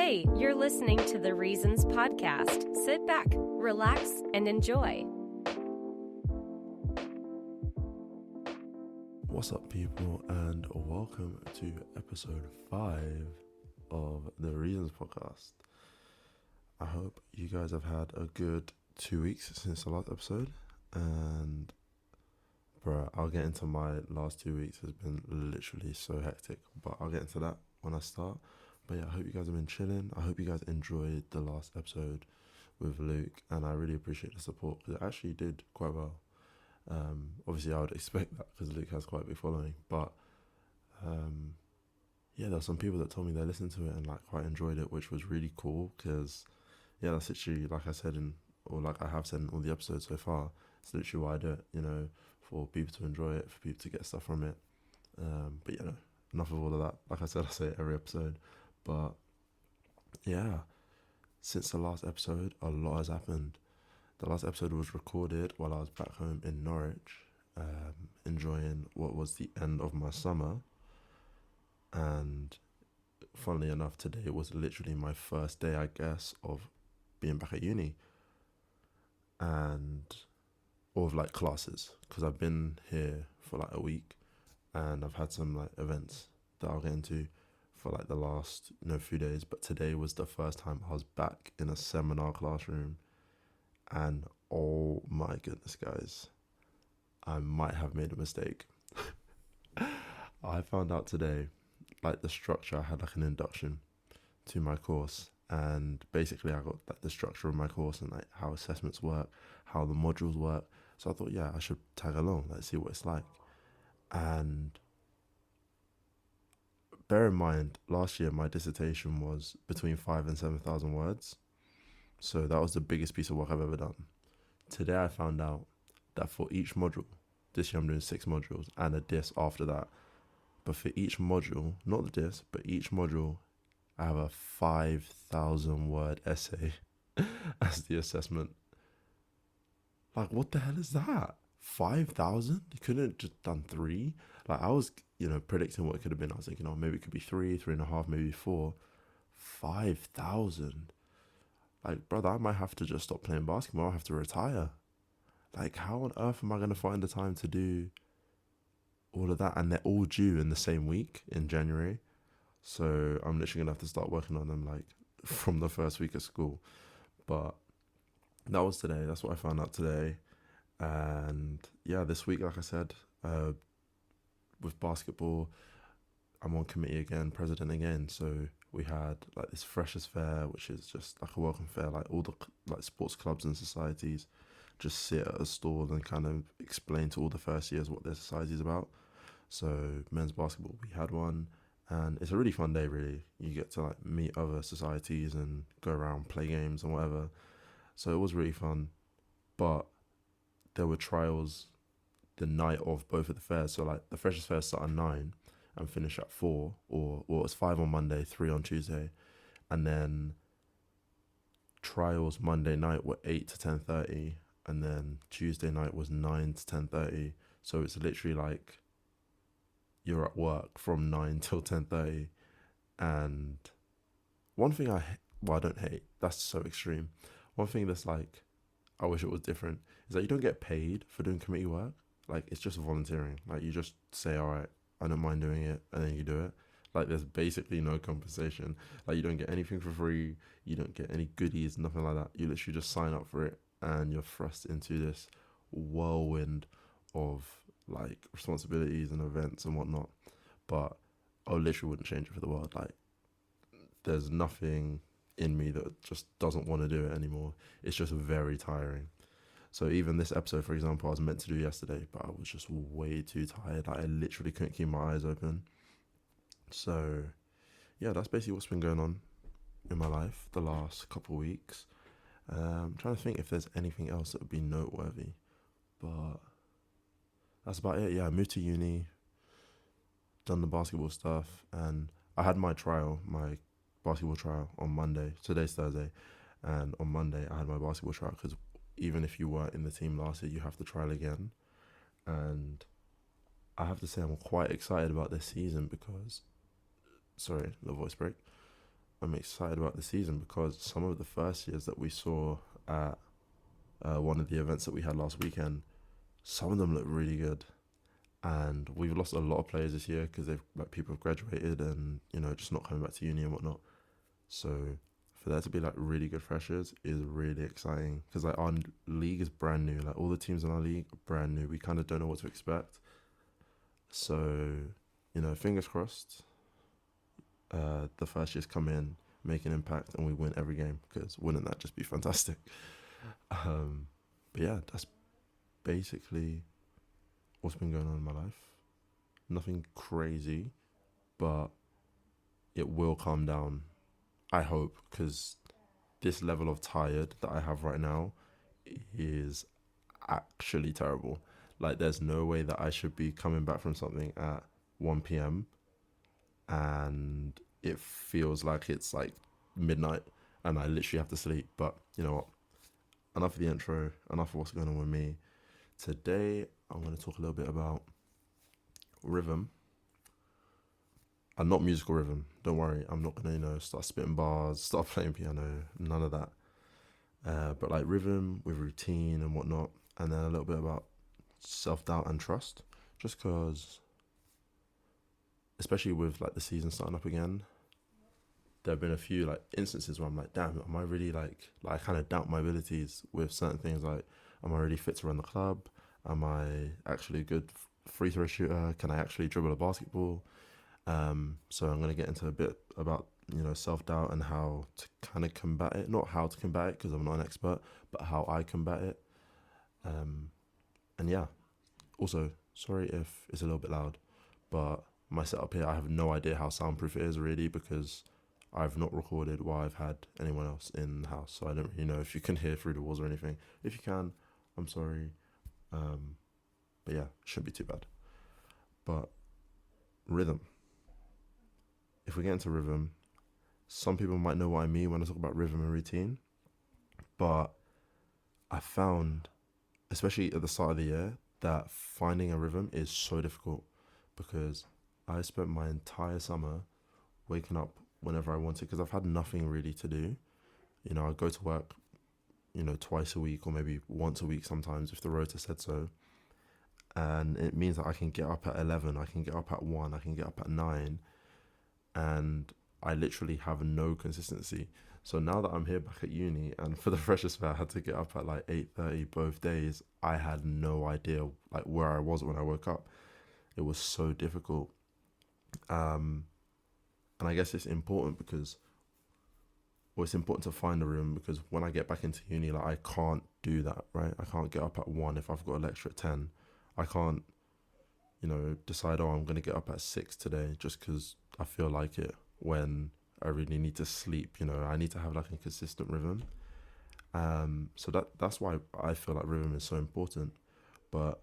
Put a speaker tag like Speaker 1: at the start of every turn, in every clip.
Speaker 1: Hey, you're listening to the Reasons Podcast. Sit back, relax, and enjoy.
Speaker 2: What's up, people, and welcome to episode 5 of the Reasons Podcast. I hope you guys have had a good 2 weeks since the last episode, and I'll get into my last 2 weeks. Has been literally so hectic, but I'll get into that when I start. But yeah, I hope you guys have been chilling. I hope you guys enjoyed the last episode with Luke, and I really appreciate the support because it actually did quite well. Obviously I would expect that because Luke has quite a big following, but yeah, there were some people that told me they listened to it and like quite enjoyed it, which was really cool because yeah, that's literally, like I said like I have said in all the episodes so far, it's literally why I do it, for people to enjoy it, for people to get stuff from it. But enough of all of that. Like I said, I say it every episode, but yeah, since the last episode, a lot has happened. The last episode was recorded while I was back home in Norwich, enjoying what was the end of my summer. And funnily enough, today was literally my first day, I guess, of being back at uni. Or of like classes, because I've been here for like a week and I've had some like events that I'll get into for like the last few days. But today was the first time I was back in a seminar classroom. And oh my goodness, guys, I might have made a mistake. I found out today, like the structure, I had like an induction to my course. And basically I got like the structure of my course and like how assessments work, how the modules work. So I thought, yeah, I should tag along, like see what it's like. And bear in mind, last year my dissertation was between 5,000 and 7,000 words. So that was the biggest piece of work I've ever done. Today I found out that for each module, this year I'm doing 6 modules and a diss after that. But for each module, not the diss, but each module, I have a 5,000 word essay as the assessment. Like, what the hell is that? 5,000? You couldn't have just done 3? Like, I was, predicting what it could have been. I was thinking, maybe it could be 3, 3.5, maybe 4. 5,000? Like, brother, I might have to just stop playing basketball. I'll have to retire. Like, how on earth am I going to find the time to do all of that? And they're all due in the same week in January. So I'm literally going to have to start working on them, like, from the first week of school. But that was today. That's what I found out today. And yeah, this week, like I said, with basketball, I'm on committee again, president again. So we had like this Freshers Fair, which is just like a welcome fair. Like all the like sports clubs and societies just sit at a stall and kind of explain to all the first years what their society is about. So men's basketball, we had one. And it's a really fun day, really. You get to like meet other societies and go around, play games and whatever. So it was really fun. But there were trials the night of both of the fairs. So like the Freshers Fair start at 9 and finish at 4, or it was 5 on Monday, 3 on Tuesday. And then trials Monday night were 8 to 10:30, and then Tuesday night was 9 to 10:30. So it's literally like you're at work from 9 till 10:30. And one thing I don't hate, that's so extreme. One thing that's like, I wish it was different, is that you don't get paid for doing committee work. Like, it's just volunteering. Like, you just say, all right, I don't mind doing it, and then you do it. Like, there's basically no compensation. Like, you don't get anything for free. You don't get any goodies, nothing like that. You literally just sign up for it, and you're thrust into this whirlwind of, like, responsibilities and events and whatnot. But I literally wouldn't change it for the world. Like, there's nothing in me that just doesn't want to do it anymore. It's just very tiring. So even this episode, for example, I was meant to do yesterday, but I was just way too tired. Like, I literally couldn't keep my eyes open. So yeah, that's basically what's been going on in my life the last couple of weeks. I'm trying to think if there's anything else that would be noteworthy, but that's about it. Yeah, I moved to uni, done the basketball stuff, and I had my basketball trial on Monday. Today's Thursday, and on Monday I had my basketball trial because even if you weren't in the team last year, you have to trial again. And I have to say I'm quite excited about this season because, sorry, the voice break. I'm excited about the season because some of the first years that we saw at one of the events that we had last weekend, some of them look really good. And we've lost a lot of players this year because they've like people have graduated and just not coming back to uni and whatnot. So for there to be like really good freshers is really exciting because like our league is brand new. Like all the teams in our league are brand new. We kind of don't know what to expect. So fingers crossed. The first years come in, make an impact, and we win every game because wouldn't that just be fantastic? But yeah, that's basically what's been going on in my life. Nothing crazy, but it will calm down. I hope, because this level of tired that I have right now is actually terrible. Like, there's no way that I should be coming back from something at 1 p.m. and it feels like it's like midnight and I literally have to sleep. But you know what? Enough of the intro, enough of what's going on with me. Today, I'm going to talk a little bit about rhythm. And not musical rhythm. Don't worry, I'm not going to, start spitting bars, start playing piano, none of that. But like rhythm with routine and whatnot. And then a little bit about self-doubt and trust. Just because, especially with like the season starting up again, there have been a few like instances where I'm like, damn, am I really like I kind of doubt my abilities with certain things. Like, am I really fit to run the club? Am I actually a good free throw shooter? Can I actually dribble a basketball? So I'm going to get into a bit about, self-doubt and how to kind of combat it. Not how to combat it because I'm not an expert, but how I combat it. And yeah, also, sorry if it's a little bit loud, but my setup here, I have no idea how soundproof it is really because I've not recorded while I've had anyone else in the house. So I don't really know if you can hear through the walls or anything. If you can, I'm sorry. But yeah, shouldn't be too bad. But rhythm. If we get into rhythm, some people might know what I mean when I talk about rhythm and routine. But I found, especially at the start of the year, that finding a rhythm is so difficult because I spent my entire summer waking up whenever I wanted because I've had nothing really to do. I go to work, twice a week or maybe once a week sometimes if the rota said so. And it means that I can get up at 11, I can get up at 1, I can get up at 9. And I literally have no consistency. So now that I'm here back at uni and for the freshers fair I had to get up at like 8:30 both days, I had no idea like where I was when I woke up. It was so difficult. And I guess it's important because it's important to find a room because when I get back into uni, like I can't do that, right? I can't get up at 1 if I've got a lecture at 10. I can't, decide, I'm going to get up at 6 today just because I feel like it when I really need to sleep. I need to have like a consistent rhythm. So that's why I feel like rhythm is so important. But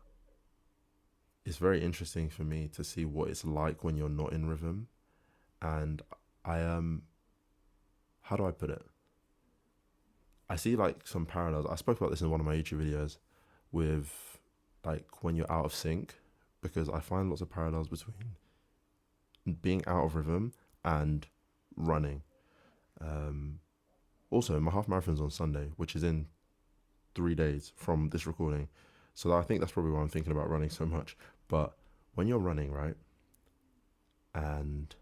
Speaker 2: it's very interesting for me to see what it's like when you're not in rhythm. And I how do I put it? I see like some parallels. I spoke about this in one of my YouTube videos with like when you're out of sync, because I find lots of parallels between being out of rhythm and running. Also, my half marathon's on Sunday, which is in 3 days from this recording. So I think that's probably why I'm thinking about running so much. But when you're running, right, and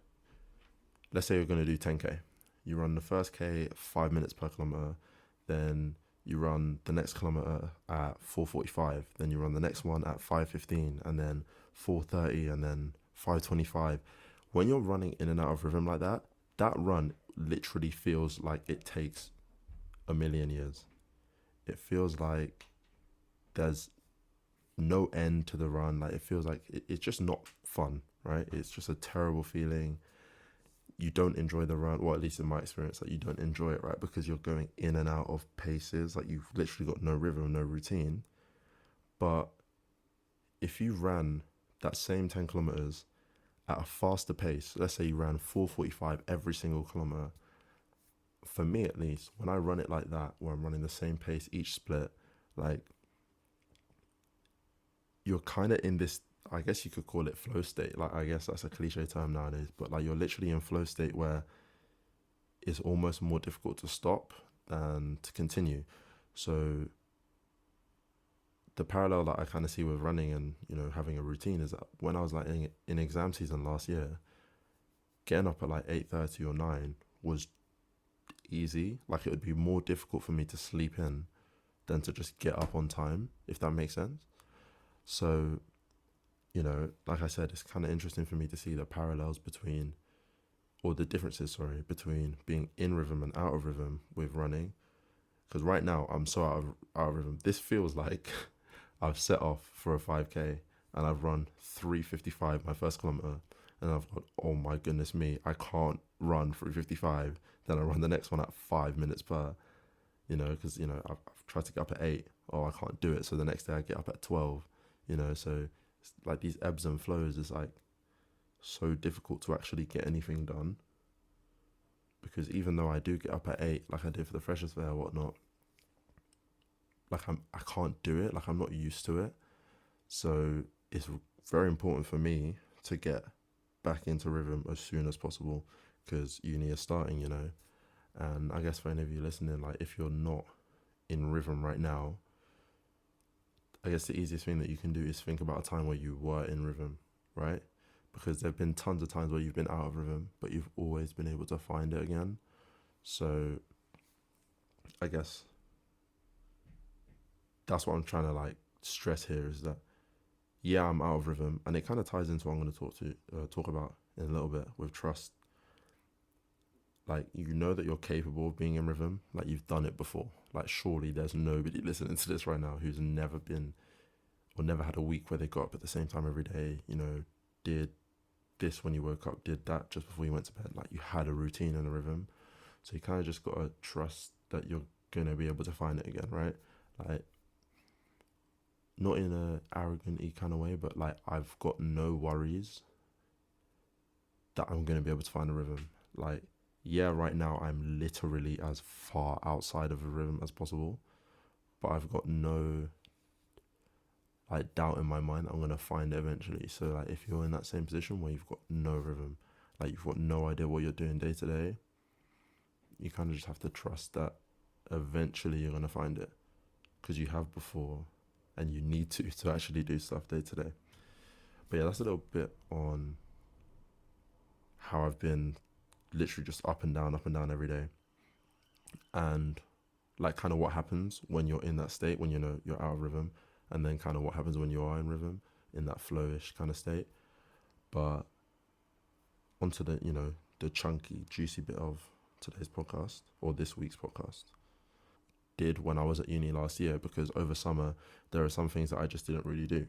Speaker 2: let's say you're going to do 10K. You run the first K 5 minutes per kilometer, then you run the next kilometer at 4:45, then you run the next one at 5:15, and then 4:30, and then 5:25. When you're running in and out of rhythm like that, that run literally feels like it takes a million years. It feels like there's no end to the run. Like it feels like it's just not fun, right? It's just a terrible feeling. You don't enjoy the run, or at least in my experience, like you don't enjoy it, right? Because you're going in and out of paces, like you've literally got no rhythm, no routine. But if you ran that same 10 kilometers at a faster pace, let's say you ran 4:45 every single kilometer, for me at least, when I run it like that, where I'm running the same pace each split, like you're kind of in this, I guess you could call it flow state. Like, I guess that's a cliche term nowadays, but like you're literally in flow state where it's almost more difficult to stop than to continue. So the parallel that I kind of see with running and, you know, having a routine is that when I was like in exam season last year, getting up at like 8:30 or 9 was easy. Like it would be more difficult for me to sleep in than to just get up on time, if that makes sense. So, you know, like I said, it's kind of interesting for me to see the parallels between, or the differences, sorry, between being in rhythm and out of rhythm with running. Because right now I'm so out of rhythm. This feels like I've set off for a 5K and I've run 3:55 my first kilometer, and I've got, oh my goodness me, I can't run 3:55. Then I run the next one at 5 minutes per, you know, because, you know, I've tried to get up at 8. Oh, I can't do it. So the next day I get up at 12, you know. So it's like these ebbs and flows is like so difficult to actually get anything done. Because even though I do get up at 8, like I did for the Freshers' Fair or whatnot, like I can't do it. Like I'm not used to it. So it's very important for me to get back into rhythm as soon as possible, because uni is starting, you know. And I guess for any of you listening, like if you're not in rhythm right now, I guess the easiest thing that you can do is think about a time where you were in rhythm, right? Because there have been tons of times where you've been out of rhythm, but you've always been able to find it again. So I guess that's what I'm trying to like stress here is that, yeah, I'm out of rhythm, and it kind of ties into what I'm going to talk about in a little bit with trust. Like, you know that you're capable of being in rhythm, like you've done it before. Like surely there's nobody listening to this right now who's never been or never had a week where they got up at the same time every day, you know, did this when you woke up, did that just before you went to bed. Like you had a routine and a rhythm. So you kind of just got to trust that you're going to be able to find it again, right? Like, not in a arrogant-y kind of way, but like I've got no worries that I'm going to be able to find a rhythm. Like, yeah, right now I'm literally as far outside of a rhythm as possible, but I've got no like doubt in my mind I'm going to find it eventually. So like if you're in that same position where you've got no rhythm, like you've got no idea what you're doing day to day, you kind of just have to trust that eventually you're going to find it, because you have before, and you need to actually do stuff day to day. But yeah, that's a little bit on how I've been literally just up and down every day. And like kind of what happens when you're in that state, when you know you're out of rhythm, and then kind of what happens when you are in rhythm, in that flowish kind of state. But onto the, you know, the chunky, juicy bit of today's podcast, or this week's podcast. Did when I was at uni last year, because over summer there are some things that I just didn't really do.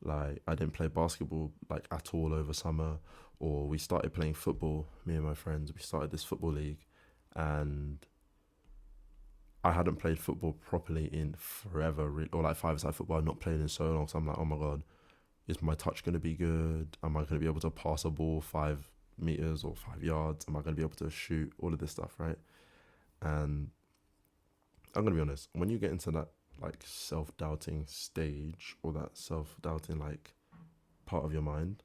Speaker 2: Like I didn't play basketball like at all over summer, or we started playing football. Me and my friends, we started this football league, and I hadn't played football properly in forever, or like five-a-side football. I've not played in so long, so I'm like, oh my god, is my touch going to be good? Am I going to be able to pass a ball 5 meters or 5 yards? Am I going to be able to shoot? All of this stuff, right? And I'm going to be honest, when you get into that like self-doubting stage, or that self-doubting like part of your mind,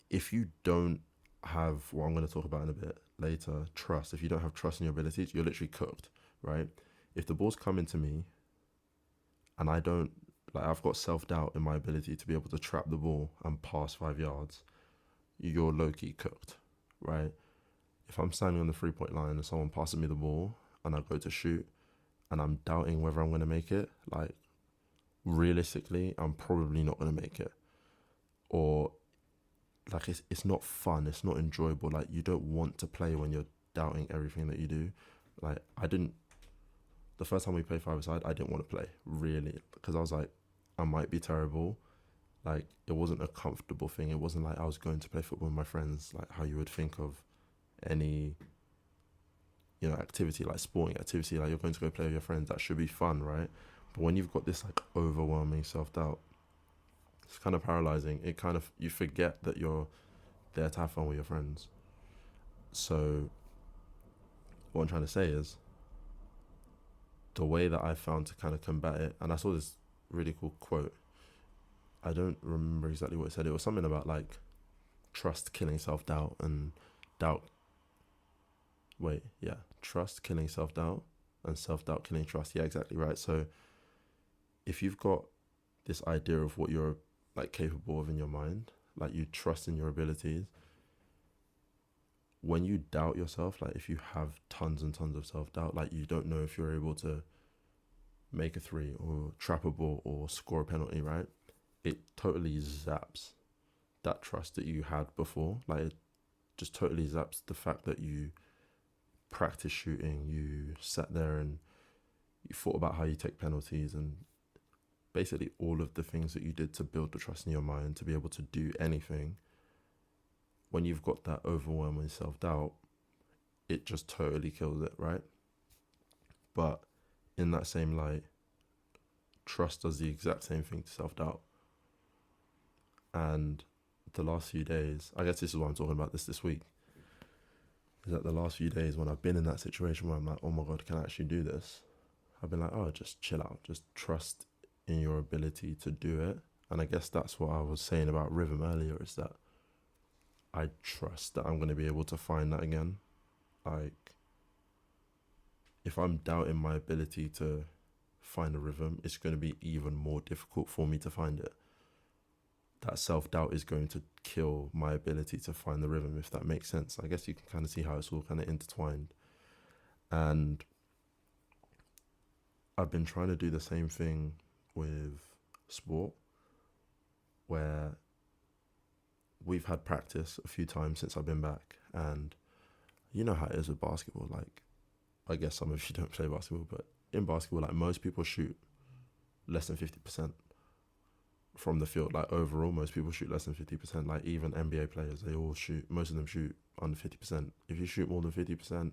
Speaker 2: if you don't have what I'm going to talk about in a bit later, trust, if you don't have trust in your abilities, you're literally cooked, right? If the ball's coming to me and I don't, like, I've got self-doubt in my ability to be able to trap the ball and pass 5 yards, you're low-key cooked, right? If I'm standing on the 3-point line and someone passes me the ball and I go to shoot and I'm doubting whether I'm going to make it, like, realistically, I'm probably not going to make it. Or like it's not fun, it's not enjoyable. Like you don't want to play when you're doubting everything that you do. Like I didn't, the first time we played five-a-side, I didn't want to play really, because I was like, I might be terrible. Like it wasn't a comfortable thing. It wasn't like I was going to play football with my friends, like how you would think of any, you know, activity, like sporting activity, like you're going to go play with your friends, that should be fun, right? But when you've got this like overwhelming self-doubt, it's kind of paralyzing. It kind of, you forget that you're there to have fun with your friends. So what I'm trying to say is, the way that I found to kind of combat it, and I saw this really cool quote, I don't remember exactly what it said. It was something about like trust killing self-doubt, and doubt Wait, yeah. Trust killing self-doubt and self-doubt killing trust. Yeah, exactly right. So if you've got this idea of what you're like capable of in your mind, like you trust in your abilities, when you doubt yourself, like if you have tons and tons of self-doubt, like you don't know if you're able to make a three or trap a ball or score a penalty, right? It totally zaps that trust that you had before. Like it just totally zaps the fact that you practice shooting, you sat there and you thought about how you take penalties, and basically all of the things that you did to build the trust in your mind to be able to do anything. When you've got that overwhelming self-doubt, it just totally kills it, right? But in that same light, trust does the exact same thing to self-doubt. And the last few days, I guess this is why I'm talking about this week, is that the last few days when I've been in that situation where I'm like, oh my God, can I actually do this? I've been like, oh, just chill out. Just trust in your ability to do it. And I guess that's what I was saying about rhythm earlier, is that I trust that I'm going to be able to find that again. Like, if I'm doubting my ability to find a rhythm, it's going to be even more difficult for me to find it. That self-doubt is going to kill my ability to find the rhythm, if that makes sense. I guess you can kind of see how it's all kind of intertwined. And I've been trying to do the same thing with sport, where we've had practice a few times since I've been back. And you know how it is with basketball. Like, I guess some of you don't play basketball, but in basketball, like most people shoot less than 50% from the field. Like overall, most people shoot less than 50%. Like even NBA players, they all shoot, most of them shoot under 50%. If you shoot more than 50%,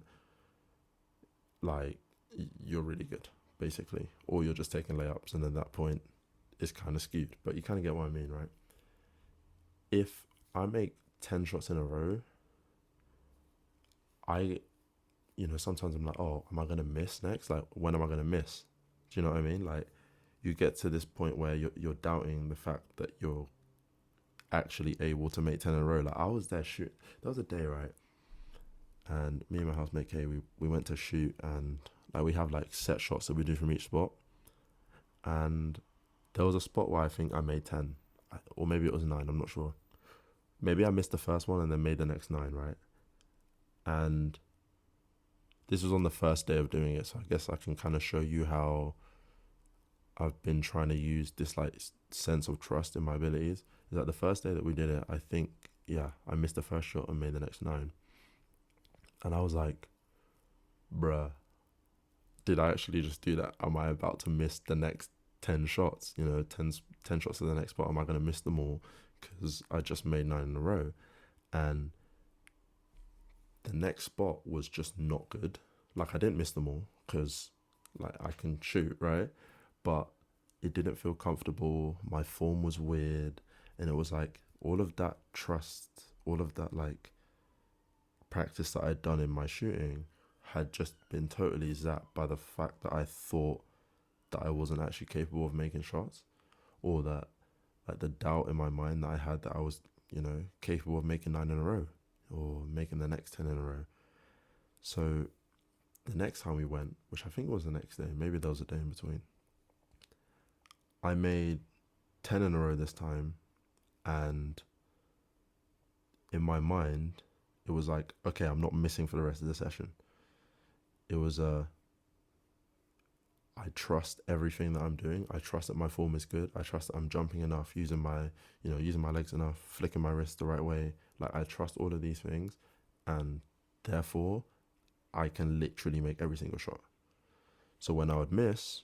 Speaker 2: like you're really good, basically. Or you're just taking layups, and at that point, it's kind of skewed. But you kind of get what I mean, right? If I make 10 shots in a row, sometimes I'm like, oh, am I going to miss next? Like, when am I going to miss? Do you know what I mean? Like, you get to this point where you're doubting the fact that you're actually able to make 10 in a row. Like, I was there shoot. There was a day, right? And me and my housemate Kay, we went to shoot, and like we have like set shots that we do from each spot. And there was a spot where I think I made 10, or maybe it was 9, I'm not sure. Maybe I missed the first one and then made the next 9, right? And this was on the first day of doing it, so I guess I can kind of show you how I've been trying to use this like sense of trust in my abilities. Is that the first day that we did it, I think, I missed the first shot and made the next 9. And I was like, bruh, did I actually just do that? Am I about to miss the next 10 shots? 10 shots to the next spot. Am I going to miss them all? Because I just made 9 in a row. And the next spot was just not good. Like, I didn't miss them all because, like, I can shoot, right? But it didn't feel comfortable. My form was weird. And it was like all of that trust, all of that, like, practice that I'd done in my shooting had just been totally zapped by the fact that I thought that I wasn't actually capable of making shots, or that, like, the doubt in my mind that I had that I was, capable of making 9 in a row or making the next 10 in a row. So the next time we went, which I think was the next day, maybe there was a day in between, I made 10 in a row this time. And in my mind, it was like, okay, I'm not missing for the rest of the session. It was I trust everything that I'm doing. I trust that my form is good. I trust that I'm jumping enough, using my legs enough, flicking my wrist the right way. Like, I trust all of these things, and therefore I can literally make every single shot. So when I would miss,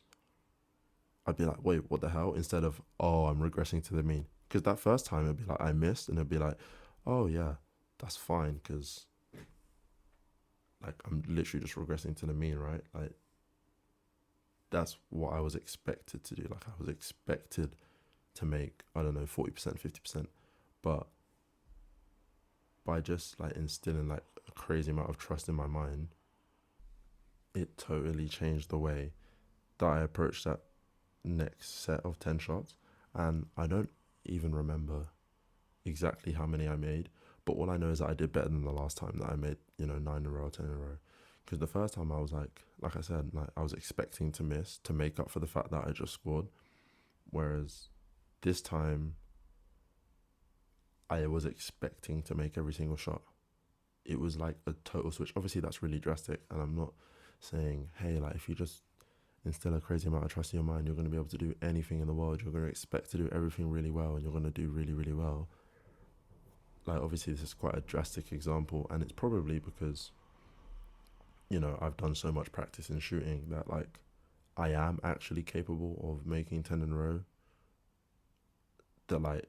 Speaker 2: I'd be like, wait, what the hell? Instead of, oh, I'm regressing to the mean. Because that first time it'd be like, I missed, and it'd be like, oh yeah, that's fine, because like I'm literally just regressing to the mean, right? Like, that's what I was expected to do. Like, I was expected to make, I don't know, 40%, 50%. But by just like instilling like a crazy amount of trust in my mind, it totally changed the way that I approached that next set of 10 shots. And I don't even remember exactly how many I made, but all I know is that I did better than the last time that I made, 9 in a row, 10 in a row. Because the first time I was like I said, like I was expecting to miss to make up for the fact that I just scored. Whereas this time I was expecting to make every single shot. It was like a total switch. Obviously that's really drastic, and I'm not saying, hey, like if you just instill a crazy amount of trust in your mind, you're going to be able to do anything in the world. You're going to expect to do everything really well, and you're going to do really, really well. Like, obviously, this is quite a drastic example, and it's probably because, you know, I've done so much practice in shooting that, like, I am actually capable of making 10 in a row. That, like,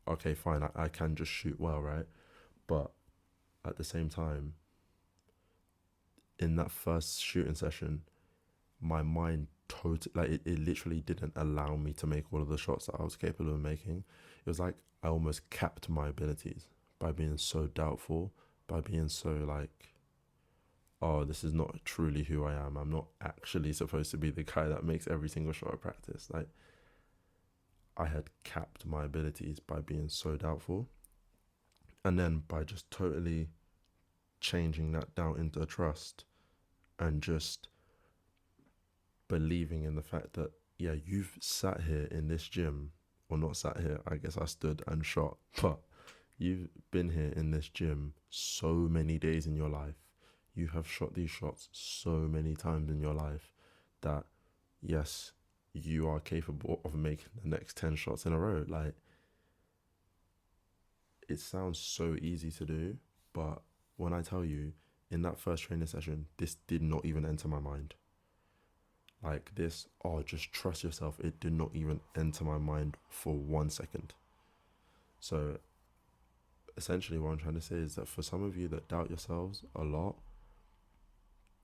Speaker 2: okay, fine, I can just shoot well, right? But at the same time, in that first shooting session, my mind totally, like, it literally didn't allow me to make all of the shots that I was capable of making. It was like I almost capped my abilities by being so doubtful, by being so like, oh, this is not truly who I am. I'm not actually supposed to be the guy that makes every single shot of practice. Like, I had capped my abilities by being so doubtful. And then by just totally changing that doubt into trust and just believing in the fact that, yeah, you've sat here in this gym, or not sat here, I guess I stood and shot, but you've been here in this gym so many days in your life. You have shot these shots so many times in your life that, yes, you are capable of making the next 10 shots in a row. Like, it sounds so easy to do, but when I tell you, in that first training session, this did not even enter my mind. Like this, oh, just trust yourself. It did not even enter my mind for 1 second. So essentially what I'm trying to say is that for some of you that doubt yourselves a lot,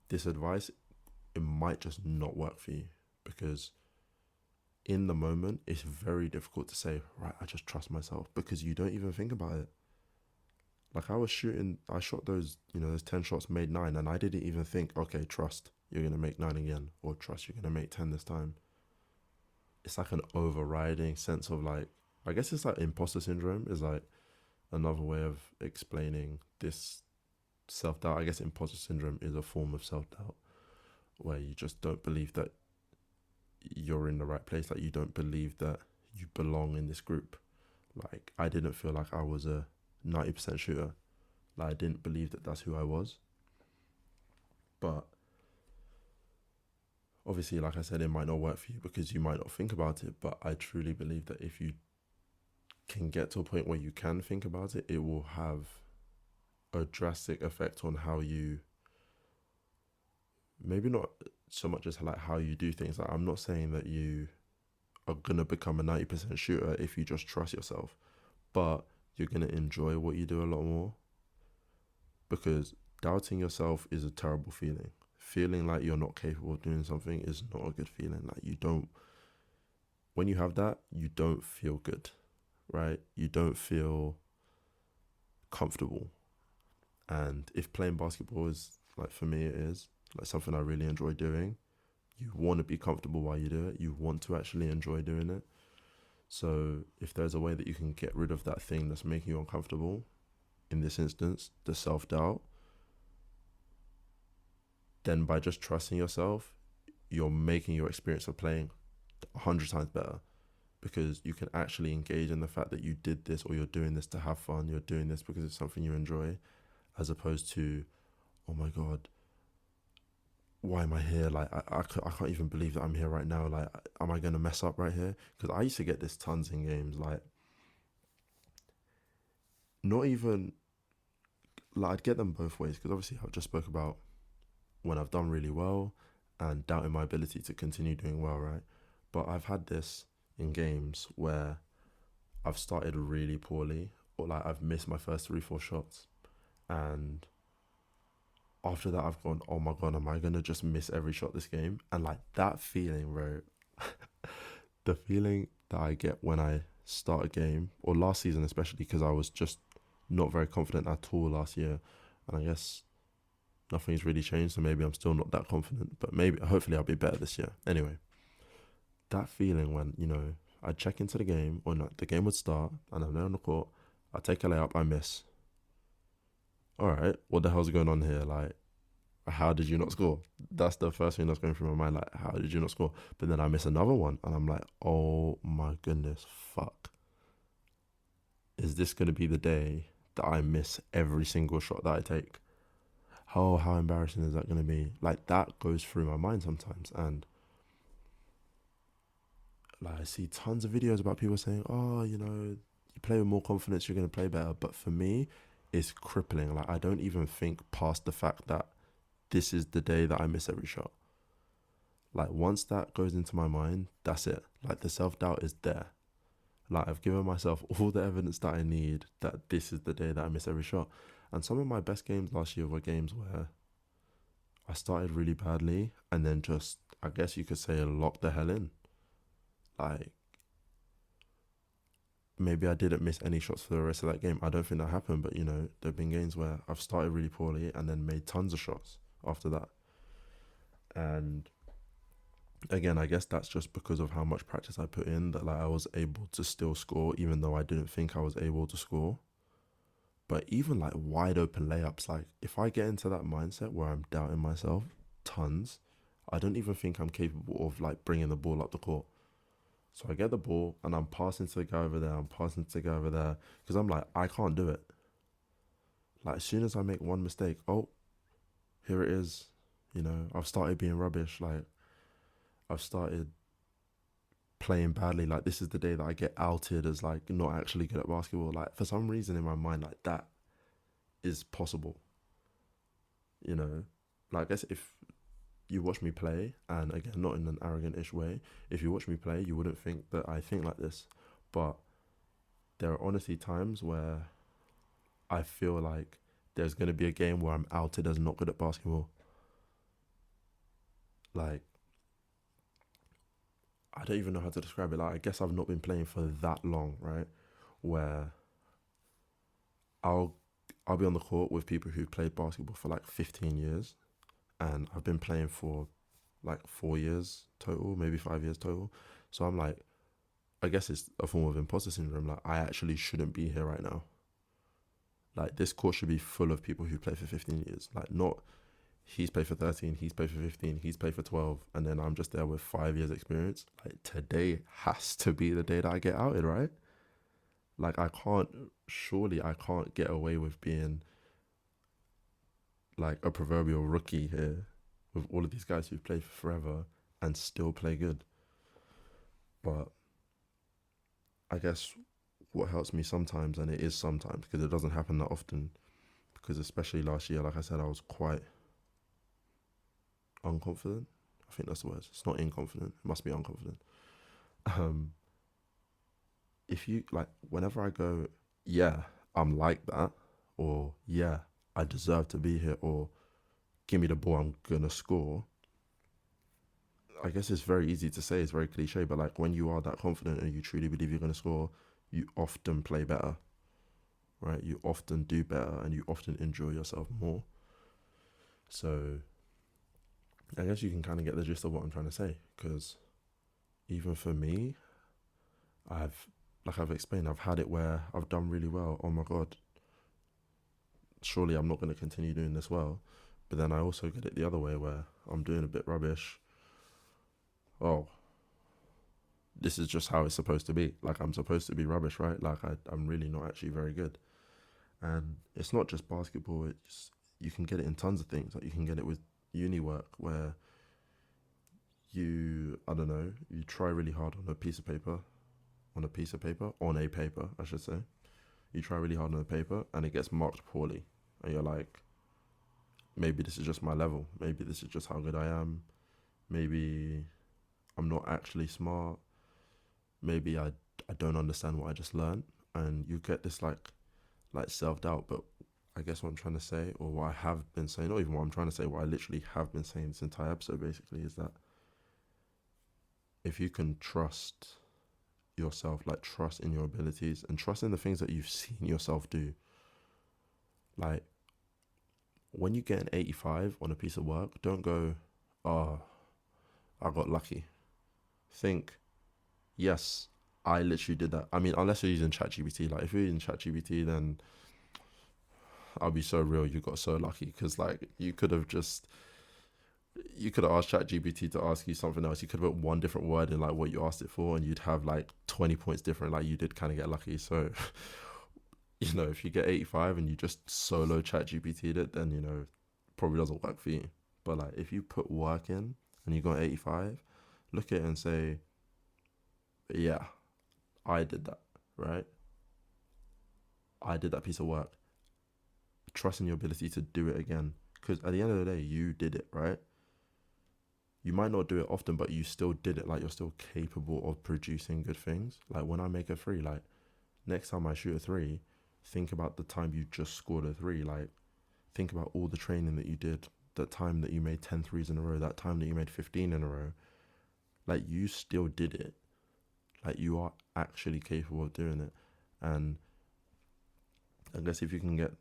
Speaker 2: this advice, it might just not work for you, because in the moment, it's very difficult to say, right, I just trust myself, because you don't even think about it. Like I shot those, those 10 shots, made 9, and I didn't even think, okay, trust, you're going to make 9 again, or trust, you're going to make 10 this time. It's like an overriding sense of like, I guess it's like imposter syndrome is like another way of explaining this self-doubt. I guess imposter syndrome is a form of self-doubt where you just don't believe that you're in the right place. Like, you don't believe that you belong in this group. Like, I didn't feel like I was a 90% shooter. Like, I didn't believe that that's who I was. But obviously, like I said, it might not work for you because you might not think about it. But I truly believe that if you can get to a point where you can think about it, it will have a drastic effect on how you, maybe not so much as like how you do things. Like, I'm not saying that you are going to become a 90% shooter if you just trust yourself, but you're going to enjoy what you do a lot more, because doubting yourself is a terrible feeling. Feeling like you're not capable of doing something is not a good feeling. Like, when you have that, you don't feel good, right? You don't feel comfortable. And if playing basketball is, like, for me, it is like something I really enjoy doing, you want to be comfortable while you do it. You want to actually enjoy doing it. So if there's a way that you can get rid of that thing that's making you uncomfortable, in this instance, the self-doubt, then by just trusting yourself, you're making your experience of playing 100 times better, because you can actually engage in the fact that you did this, or you're doing this to have fun, you're doing this because it's something you enjoy, as opposed to, oh my God, why am I here? Like, I can't even believe that I'm here right now. Like, am I going to mess up right here? Because I used to get this tons in games. Like, not even, like, I'd get them both ways, because obviously I've just spoke about when I've done really well and doubting my ability to continue doing well, right? But I've had this in games where I've started really poorly, or like I've missed my first 3-4 shots, and after that I've gone, oh my God, am I gonna just miss every shot this game? And like that feeling, bro, the feeling that I get when I start a game, or last season especially, because I was just not very confident at all last year, and I guess nothing's really changed, so maybe I'm still not that confident, but hopefully I'll be better this year. Anyway, that feeling when, I'd check into the game, or not, the game would start, and I'm there on the court, I take a layup, I miss. All right, what the hell's going on here? Like, how did you not score? That's the first thing that's going through my mind. Like, how did you not score? But then I miss another one, and I'm like, oh my goodness, fuck. Is this going to be the day that I miss every single shot that I take? Oh, how embarrassing is that going to be? Like, that goes through my mind sometimes. And like, I see tons of videos about people saying, oh, you play with more confidence, you're going to play better. But for me, it's crippling. Like, I don't even think past the fact that this is the day that I miss every shot. Like, once that goes into my mind, that's it. Like, the self-doubt is there. Like, I've given myself all the evidence that I need that this is the day that I miss every shot. And some of my best games last year were games where I started really badly and then just, I guess you could say, locked the hell in. Like, maybe I didn't miss any shots for the rest of that game. I don't think that happened, but there have been games where I've started really poorly and then made tons of shots after that. And again, I guess that's just because of how much practice I put in, that like I was able to still score even though I didn't think I was able to score. But even like wide open layups, like if I get into that mindset where I'm doubting myself tons, I don't even think I'm capable of like bringing the ball up the court. So I get the ball and I'm passing to the guy over there, I'm passing to the guy over there, because I'm like, I can't do it. Like as soon as I make one mistake, oh, here it is. I've started being rubbish. Like I've started playing badly. Like this is the day that I get outed as like not actually good at basketball. Like for some reason in my mind, like that is possible. Like I guess if you watch me play, and again, not in an arrogant-ish way, if you watch me play, you wouldn't think that I think like this. But there are honestly times where I feel like there's going to be a game where I'm outed as not good at basketball. Like, I don't even know how to describe it. Like, I guess I've not been playing for that long, right? Where I'll be on the court with people who played basketball for like 15 years, and I've been playing for like 4 years total, maybe 5 years total. So I'm like, I guess it's a form of imposter syndrome. Like, I actually shouldn't be here right now. Like, this court should be full of people who play for 15 years. Like, not he's played for 13, he's played for 15, he's played for 12, and then I'm just there with 5 years experience. Like, today has to be the day that I get outed, right? Like, surely I can't get away with being like a proverbial rookie here with all of these guys who've played for forever and still play good. But I guess what helps me sometimes, and it is sometimes because it doesn't happen that often, because especially last year, like I said, I was quite unconfident. I think that's the word. It's not inconfident. It must be unconfident. If you like, whenever I go, yeah, I'm like that, or yeah, I deserve to be here, or give me the ball, I'm gonna score. I guess it's very easy to say, it's very cliche, but like when you are that confident and you truly believe you're gonna score, you often play better, right? You often do better and you often enjoy yourself more. So I guess you can kind of get the gist of what I'm trying to say, because even for me, like I've explained, I've had it where I've done really well. Oh my God, surely I'm not going to continue doing this well. But then I also get it the other way where I'm doing a bit rubbish. Oh, this is just how it's supposed to be. Like I'm supposed to be rubbish, right? Like I'm really not actually very good. And it's not just basketball. You can get it in tons of things. Like you can get it with uni work where you try really hard on a paper, I should say. You try really hard on a paper and it gets marked poorly. And you're like, maybe this is just my level. Maybe this is just how good I am. Maybe I'm not actually smart. Maybe I don't understand what I just learned. And you get this like self-doubt. But I guess what I'm trying to say, or what I have been saying, not even what I'm trying to say, what I literally have been saying this entire episode basically, is that if you can trust yourself, like trust in your abilities and trust in the things that you've seen yourself do, like when you get an 85 on a piece of work, don't go, oh, I got lucky. Think, yes, I literally did that. I mean, unless you're using ChatGPT. Like if you're using ChatGPT, then I'll be so real. You got so lucky because like you could have asked ChatGPT to ask you something else. You could have put one different word in like what you asked it for, and you'd have like 20 points different. Like you did kind of get lucky. So if you get 85 and you just solo ChatGPT'd it, then probably doesn't work for you. But like if you put work in and you got 85, look at it and say, yeah, I did that, right? I did that piece of work. Trust in your ability to do it again. Because at the end of the day, you did it, right? You might not do it often, but you still did it. Like you're still capable of producing good things. Like when I make a three, like next time I shoot a three, think about the time you just scored a three. Like think about all the training that you did, that time that you made 10 threes in a row, that time that you made 15 in a row. Like you still did it. Like you are actually capable of doing it. And I guess if you can get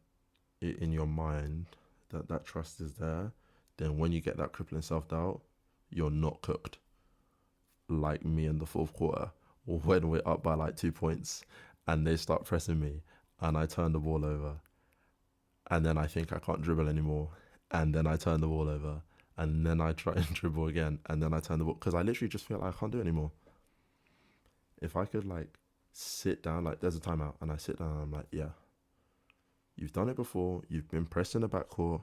Speaker 2: it in your mind that trust is there, then when you get that crippling self-doubt, you're not cooked. Like me in the fourth quarter, or when we're up by like 2 points and they start pressing me and I turn the ball over and then I think I can't dribble anymore and then I turn the ball over and then I try and dribble again and then I turn the ball, because I literally just feel like I can't do it anymore. If I could like sit down, like there's a timeout and I sit down and I'm like, yeah, you've done it before, you've been pressed in the backcourt,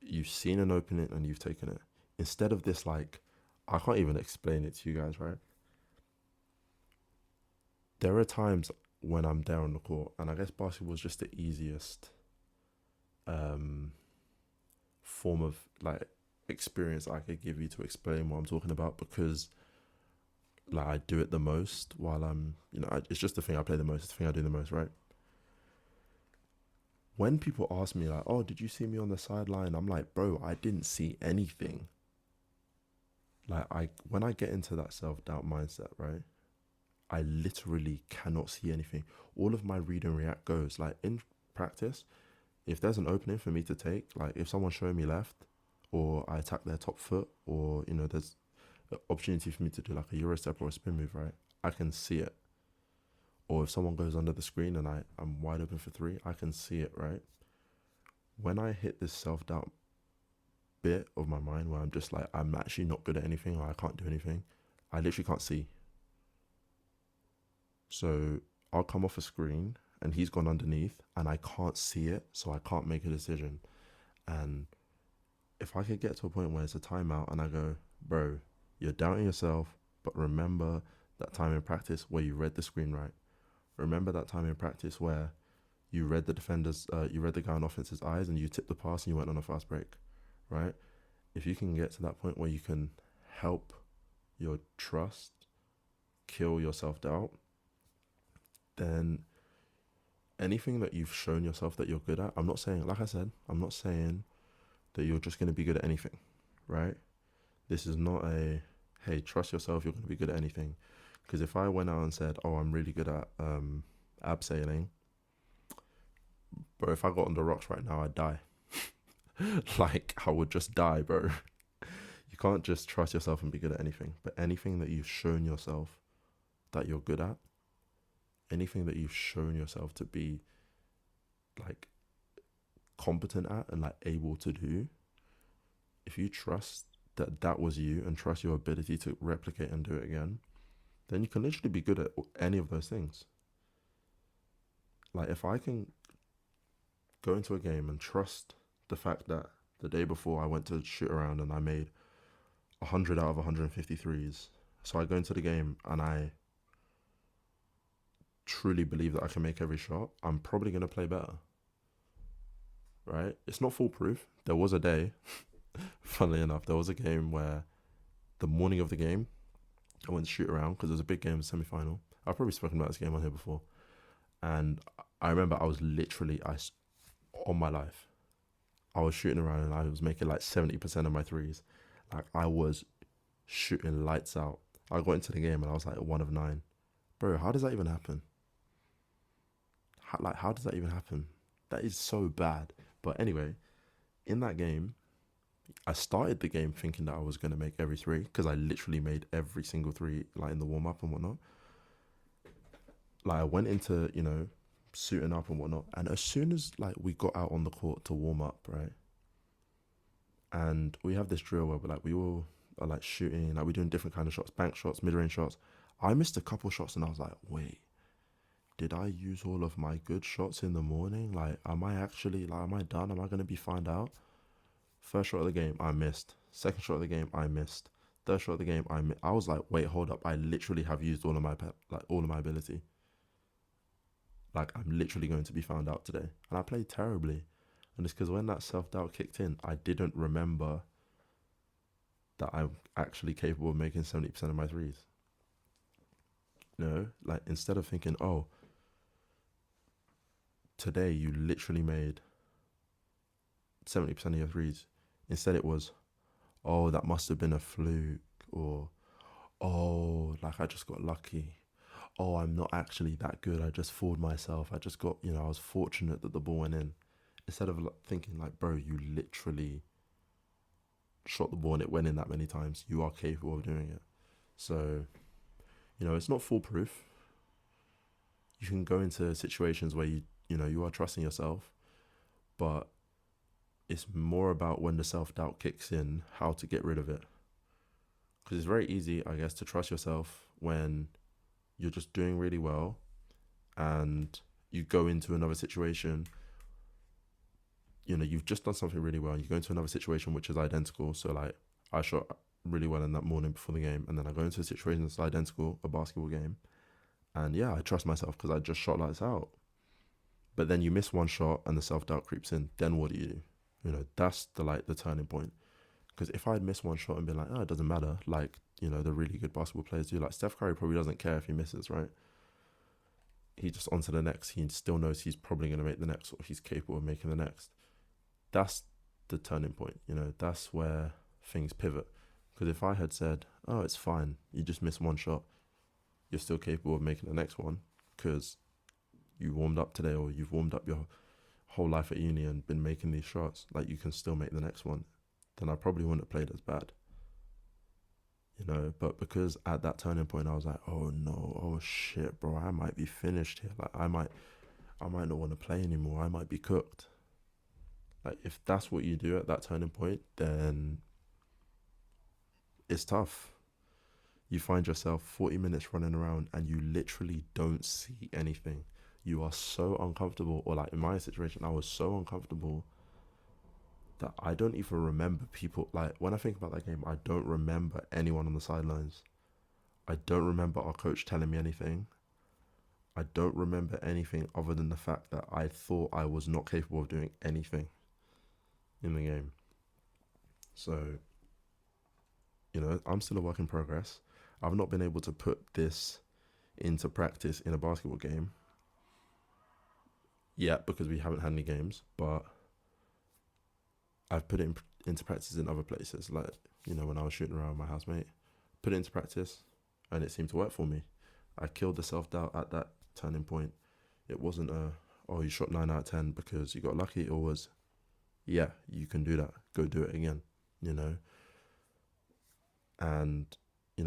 Speaker 2: you've seen an opening and you've taken it. Instead of this, like, I can't even explain it to you guys, right? There are times when I'm there on the court, and I guess basketball is just the easiest form of like experience I could give you to explain what I'm talking about, because like I do it the most while I'm, it's just the thing I play the most, it's the thing I do the most, right? When people ask me like, oh, did you see me on the sideline? I'm like, bro, I didn't see anything. Like when I get into that self-doubt mindset, right, I literally cannot see anything. All of my read and react goes. Like in practice, if there's an opening for me to take, like if someone's showing me left or I attack their top foot, or there's an opportunity for me to do like a Euro step or a spin move, right, I can see it. Or if someone goes under the screen and I'm wide open for three, I can see it, right? When I hit this self-doubt bit of my mind where I'm just like, I'm actually not good at anything or I can't do anything, I literally can't see. So I'll come off a screen and he's gone underneath and I can't see it, so I can't make a decision. And if I could get to a point where it's a timeout and I go, bro, you're doubting yourself, but remember that time in practice where you read the screen right. Remember that time in practice where you read the you read the guy on offense's eyes and you tipped the pass and you went on a fast break, right? If you can get to that point where you can help your trust kill your self-doubt, then anything that you've shown yourself that you're good at, I'm not saying that you're just going to be good at anything, right? This is not a, hey, trust yourself, you're going to be good at anything. Because if I went out and said, oh, I'm really good at abseiling, bro, if I got on the rocks right now, I'd die. Like, I would just die, bro. You can't just trust yourself and be good at anything. But anything that you've shown yourself that you're good at, anything that you've shown yourself to be, like, competent at and, like, able to do, if you trust that was you and trust your ability to replicate and do it again, then you can literally be good at any of those things. Like, if I can go into a game and trust the fact that the day before I went to shoot around and I made 100 out of 150 threes, so I go into the game and I truly believe that I can make every shot, I'm probably going to play better, right? It's not foolproof. There was a day, funnily enough, there was a game where the morning of the game, I went to shoot around because it was a big game, the semi-final. I've probably spoken about this game on here before. And I remember I was literally, on my life, I was shooting around and I was making like 70% of my threes. Like I was shooting lights out. I got into the game and I was like 1 of 9. Bro, how does that even happen? How does that even happen? That is so bad. But anyway, in that game, I started the game thinking that I was going to make every three because I literally made every single three like in the warm-up and whatnot. Like I went into, suiting up and whatnot. And as soon as like we got out on the court to warm up, right? And we have this drill where we all are like shooting, like we're doing different kind of shots, bank shots, mid-range shots. I missed a couple shots and I was like, wait, did I use all of my good shots in the morning? Like, am I done? Am I going to be found out? First shot of the game, I missed. Second shot of the game, I missed. Third shot of the game, I was like, wait, hold up. I literally have used all of my ability. Like, I'm literally going to be found out today. And I played terribly. And it's because when that self-doubt kicked in, I didn't remember that I'm actually capable of making 70% of my threes. You know, like instead of thinking, oh, today you literally made 70% of your threes. Instead it was, oh, that must have been a fluke, or, oh, like I just got lucky. Oh, I'm not actually that good. I just fooled myself. I just got, I was fortunate that the ball went in. Instead of thinking like, bro, you literally shot the ball and it went in that many times. You are capable of doing it. So, it's not foolproof. You can go into situations where you are trusting yourself, but it's more about when the self-doubt kicks in, how to get rid of it. Because it's very easy, I guess, to trust yourself when you're just doing really well and you go into another situation, you've just done something really well and you go into another situation which is identical. So like I shot really well in that morning before the game, and then I go into a situation that's identical, a basketball game, and yeah, I trust myself because I just shot lights out. But then you miss one shot and the self-doubt creeps in. Then what do? That's the turning point. Because if I'd missed one shot and been like, oh, it doesn't matter, like, the really good basketball players do, like Steph Curry probably doesn't care if he misses, right? He just on to the next. He still knows he's probably going to make the next, or he's capable of making the next. That's the turning point, that's where things pivot. Because if I had said, oh, it's fine, you just missed one shot, you're still capable of making the next one because you warmed up today, or you've warmed up your whole life at uni and been making these shots, like you can still make the next one, then I probably wouldn't have played as bad. But because at that turning point I was like, oh no, oh shit, bro, I might be finished here. Like I might not want to play anymore. I might be cooked. Like if that's what you do at that turning point, then it's tough. You find yourself 40 minutes running around and you literally don't see anything. You are so uncomfortable, or like in my situation, I was so uncomfortable that I don't even remember people. Like when I think about that game, I don't remember anyone on the sidelines. I don't remember our coach telling me anything. I don't remember anything other than the fact that I thought I was not capable of doing anything in the game. So, I'm still a work in progress. I've not been able to put this into practice in a basketball game yet because we haven't had any games, but I've put it into practice in other places. Like, when I was shooting around my housemate, put it into practice and it seemed to work for me. I killed the self-doubt at that turning point. It wasn't you shot 9 out of 10 because you got lucky. It was, yeah, you can do that. Go do it again, And,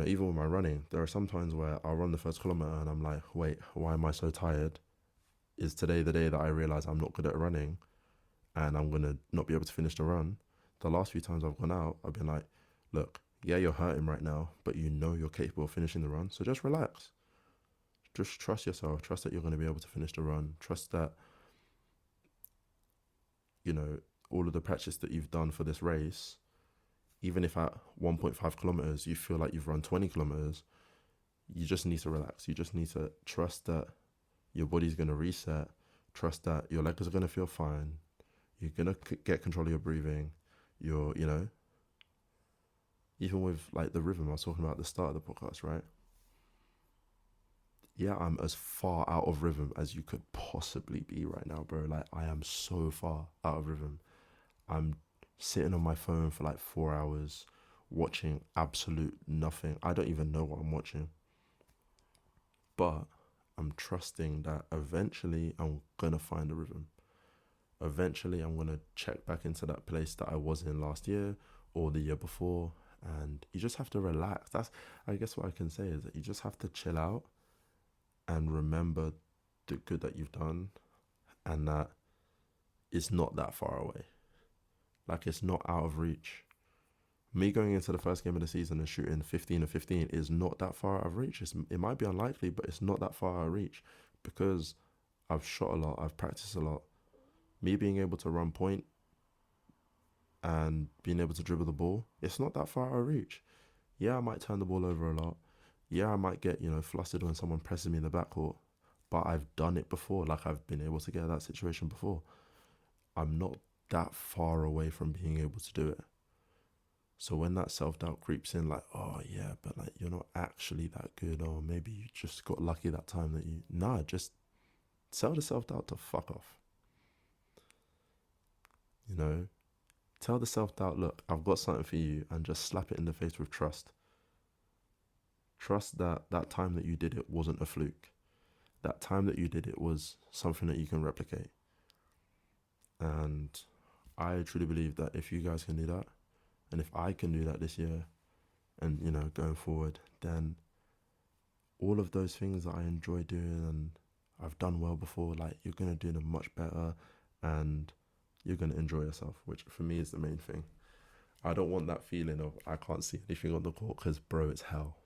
Speaker 2: even with my running, there are some times where I'll run the first kilometer and I'm like, wait, why am I so tired? Is today the day that I realize I'm not good at running and I'm going to not be able to finish the run? The last few times I've gone out, I've been like, look, yeah, you're hurting right now, but you're capable of finishing the run. So just relax. Just trust yourself. Trust that you're going to be able to finish the run. Trust that, all of the practice that you've done for this race, even if at 1.5 kilometers you feel like you've run 20 kilometers, you just need to relax. You just need to trust that your body's going to reset. Trust that your legs are going to feel fine. You're going to get control of your breathing. Even with like the rhythm I was talking about at the start of the podcast, right? Yeah, I'm as far out of rhythm as you could possibly be right now, bro. Like I am so far out of rhythm. I'm sitting on my phone for like 4 hours watching absolute nothing. I don't even know what I'm watching. But I'm trusting that eventually I'm going to find a rhythm. Eventually I'm going to check back into that place that I was in last year or the year before. And you just have to relax. I guess what I can say is that you just have to chill out and remember the good that you've done, and that it's not that far away. Like, it's not out of reach. Me going into the first game of the season and shooting 15 of 15 is not that far out of reach. It might be unlikely, but it's not that far out of reach because I've shot a lot, I've practiced a lot. Me being able to run point and being able to dribble the ball, it's not that far out of reach. Yeah, I might turn the ball over a lot. Yeah, I might get, flustered when someone presses me in the backcourt, but I've done it before. Like, I've been able to get that situation before. I'm not that far away from being able to do it. So when that self-doubt creeps in, like, oh yeah, but like you're not actually that good, or maybe you just got lucky that time that just tell the self-doubt to fuck off. Tell the self-doubt, look, I've got something for you, and just slap it in the face with trust. Trust that time that you did it wasn't a fluke. That time that you did it was something that you can replicate. And I truly believe that if you guys can do that, and if I can do that this year, and going forward, then all of those things that I enjoy doing and I've done well before, like, you're going to do them much better, and you're going to enjoy yourself, which for me is the main thing. I don't want that feeling of I can't see anything on the court, because bro, it's hell.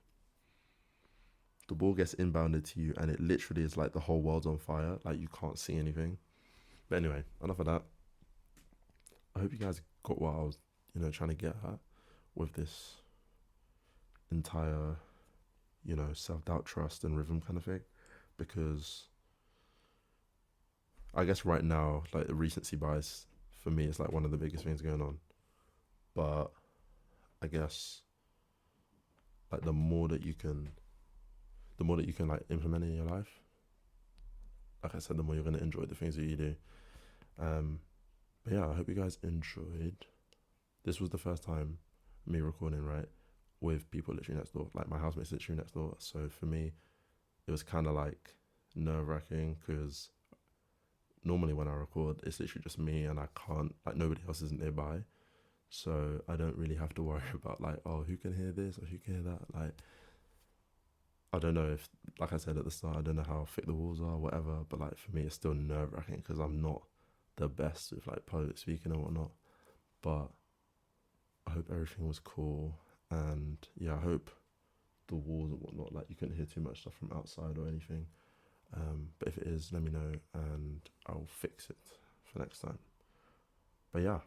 Speaker 2: The ball gets inbounded to you and it literally is like the whole world's on fire. Like, you can't see anything. But anyway, enough of that. I hope you guys got what I was, trying to get at with this entire, self-doubt, trust and rhythm kind of thing. Because I guess right now, like, the recency bias for me is like one of the biggest things going on. But I guess like the more that you can like implement in your life, like I said, the more you're going to enjoy the things that you do. But yeah, I hope you guys enjoyed. This was the first time me recording, right, with people literally next door. Like, my housemate's literally next door. So for me, it was kind of like nerve-wracking, because normally when I record, it's literally just me, and I can't, like, nobody else isn't nearby. So I don't really have to worry about like, oh, who can hear this or who can hear that. Like, I don't know if, like I said at the start, I don't know how thick the walls are or whatever, but like, for me, it's still nerve-wracking because I'm not the best with like public speaking and whatnot. But I hope everything was cool, and yeah, I hope the walls and whatnot, like, you couldn't hear too much stuff from outside or anything. But if it is, let me know and I'll fix it for next time. But yeah,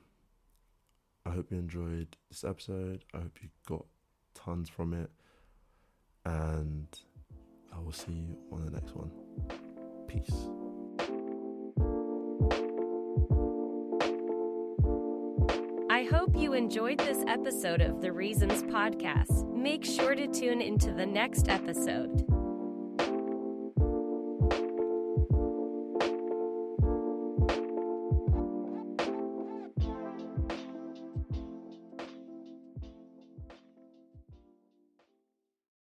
Speaker 2: I hope you enjoyed this episode. I hope you got tons from it, and I will see you on the next one. Peace.
Speaker 1: I hope you enjoyed this episode of the Reasons Podcast. Make sure to tune into the next episode.